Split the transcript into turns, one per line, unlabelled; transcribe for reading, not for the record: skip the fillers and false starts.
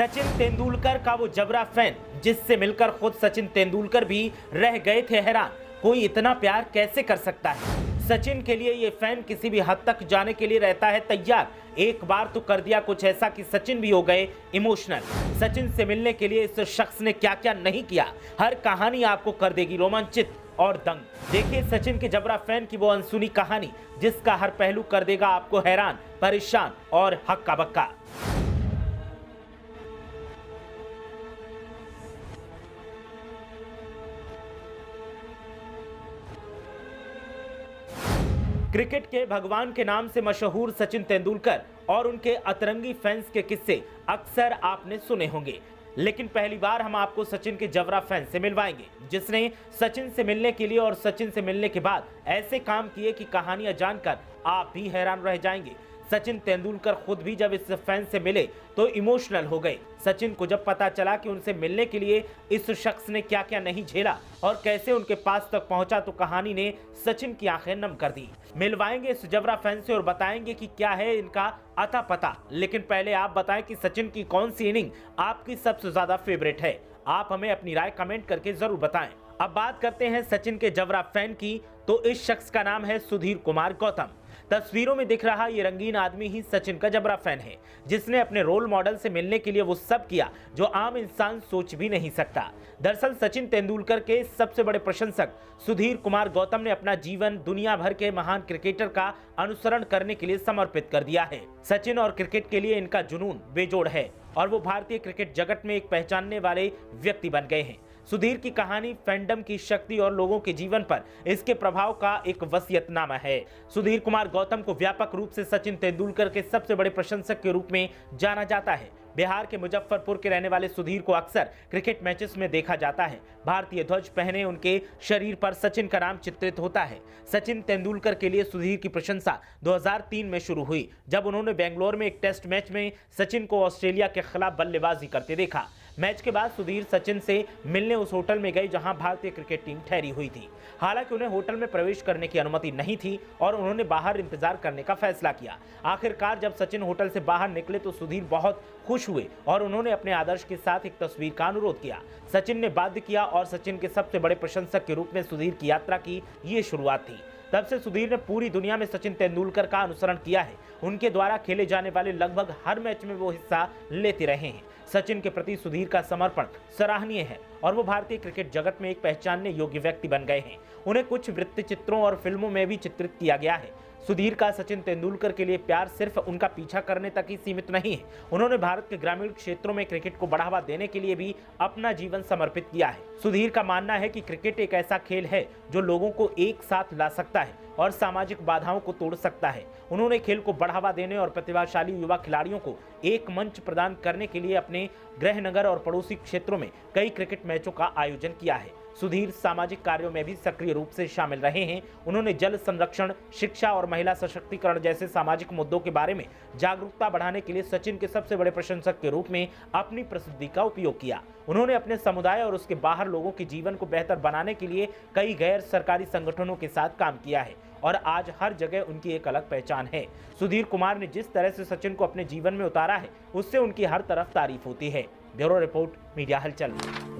सचिन तेंदुलकर का वो जबरा फैन जिससे मिलकर खुद सचिन तेंदुलकर भी रह गए थे हैरान। कोई इतना प्यार कैसे कर सकता है। सचिन के लिए ये फैन किसी भी हद तक जाने के लिए रहता है तैयार। एक बार तो कर दिया कुछ ऐसा कि सचिन भी हो गए इमोशनल। सचिन से मिलने के लिए इस शख्स ने क्या क्या नहीं किया, हर कहानी आपको कर देगी रोमांचित और दंग। देखिए सचिन के जबरा फैन की वो अनसुनी कहानी जिसका हर पहलू कर देगा आपको हैरान, परेशान और हक्का बक्का। क्रिकेट के भगवान के नाम से मशहूर सचिन तेंदुलकर और उनके अतरंगी फैंस के किस्से अक्सर आपने सुने होंगे, लेकिन पहली बार हम आपको सचिन के जबरा फैन से मिलवाएंगे जिसने सचिन से मिलने के लिए और सचिन से मिलने के बाद ऐसे काम किए कि कहानियां जानकर आप भी हैरान रह जाएंगे। सचिन तेंदुलकर खुद भी जब इस फैन से मिले तो इमोशनल हो गए। सचिन को जब पता चला कि उनसे मिलने के लिए इस शख्स ने क्या क्या नहीं झेला और कैसे उनके पास तक पहुंचा तो कहानी ने सचिन की आंखें नम कर दी। मिलवाएंगे इस जबरा फैन से और बताएंगे कि क्या है इनका अता पता। लेकिन पहले आप बताएं कि सचिन की कौन सी इनिंग आपकी सबसे ज्यादा फेवरेट है। आप हमें अपनी राय कमेंट करके जरूर बताएं। अब बात करते हैं सचिन के जबरा फैन की, तो इस शख्स का नाम है सुधीर कुमार गौतम। तस्वीरों में दिख रहा ये रंगीन आदमी ही सचिन का जबरा फैन है जिसने अपने रोल मॉडल से मिलने के लिए वो सब किया जो आम इंसान सोच भी नहीं सकता। दरअसल सचिन तेंदुलकर के सबसे बड़े प्रशंसक सुधीर कुमार गौतम ने अपना जीवन दुनिया भर के महान क्रिकेटर का अनुसरण करने के लिए समर्पित कर दिया है। सचिन और क्रिकेट के लिए इनका जुनून बेजोड़ है और वो भारतीय क्रिकेट जगत में एक पहचानने वाले व्यक्ति बन गए हैं। सुधीर की कहानी फैंडम की शक्ति और लोगों के जीवन पर इसके प्रभाव का एक वसीयतनामा है। सुधीर कुमार गौतम को व्यापक रूप से सचिन तेंदुलकर के सबसे बड़े प्रशंसक के रूप में जाना जाता है। बिहार के मुजफ्फरपुर के रहने वाले सुधीर को अक्सर क्रिकेट मैचेस में देखा जाता है। भारतीय ध्वज पहने उनके शरीर पर सचिन का नाम चित्रित होता है। सचिन तेंदुलकर के लिए सुधीर की प्रशंसा 2003 में शुरू हुई जब उन्होंने बेंगलोर में एक टेस्ट मैच में सचिन को ऑस्ट्रेलिया के खिलाफ बल्लेबाजी करते देखा। मैच के बाद सुधीर सचिन से मिलने उस होटल में गए जहां भारतीय क्रिकेट टीम ठहरी हुई थी। हालांकि उन्हें होटल में प्रवेश करने की अनुमति नहीं थी और उन्होंने बाहर इंतजार करने का फैसला किया। आखिरकार जब सचिन होटल से बाहर निकले तो सुधीर बहुत खुश हुए और उन्होंने अपने आदर्श के साथ एक तस्वीर का अनुरोध किया। सचिन ने बाध्य किया और सचिन के सबसे बड़े प्रशंसक के रूप में सुधीर की यात्रा की ये शुरुआत थी। तब से सुधीर ने पूरी दुनिया में सचिन तेंदुलकर का अनुसरण किया है। उनके द्वारा खेले जाने वाले लगभग हर मैच में वो हिस्सा लेते रहे हैं। सचिन के प्रति सुधीर का समर्पण सराहनीय है और वो भारतीय क्रिकेट जगत में एक पहचानने योग्य व्यक्ति बन गए हैं। उन्हें कुछ वृत्त चित्रों और फिल्मों में भी चित्रित किया गया है। सुधीर का सचिन तेंदुलकर के लिए प्यार सिर्फ उनका पीछा करने तक ही सीमित नहीं है। उन्होंने भारत के ग्रामीण क्षेत्रों में क्रिकेट को बढ़ावा देने के लिए भी अपना जीवन समर्पित किया है। सुधीर का मानना है कि क्रिकेट एक ऐसा खेल है जो लोगों को एक साथ ला सकता है और सामाजिक बाधाओं को तोड़ सकता है। उन्होंने खेल को बढ़ावा देने और प्रतिभाशाली युवा खिलाड़ियों को एक मंच प्रदान करने के लिए अपने गृहनगर और पड़ोसी क्षेत्रों में कई क्रिकेट मैचों का आयोजन किया है। सुधीर सामाजिक कार्यों में भी सक्रिय रूप से शामिल रहे हैं। उन्होंने जल संरक्षण, शिक्षा और महिला सशक्तिकरण जैसे सामाजिक मुद्दों के बारे में जागरूकता बढ़ाने के लिए सचिन के सबसे बड़े प्रशंसक के रूप में अपनी प्रसिद्धि का उपयोग किया। उन्होंने अपने समुदाय और उसके बाहर लोगों के जीवन को बेहतर बनाने के लिए कई गैर सरकारी संगठनों के साथ काम किया है और आज हर जगह उनकी एक अलग पहचान है। सुधीर कुमार ने जिस तरह से सचिन को अपने जीवन में उतारा है उससे उनकी हर तरफ तारीफ होती है। ब्यूरो रिपोर्ट, मीडिया हलचल।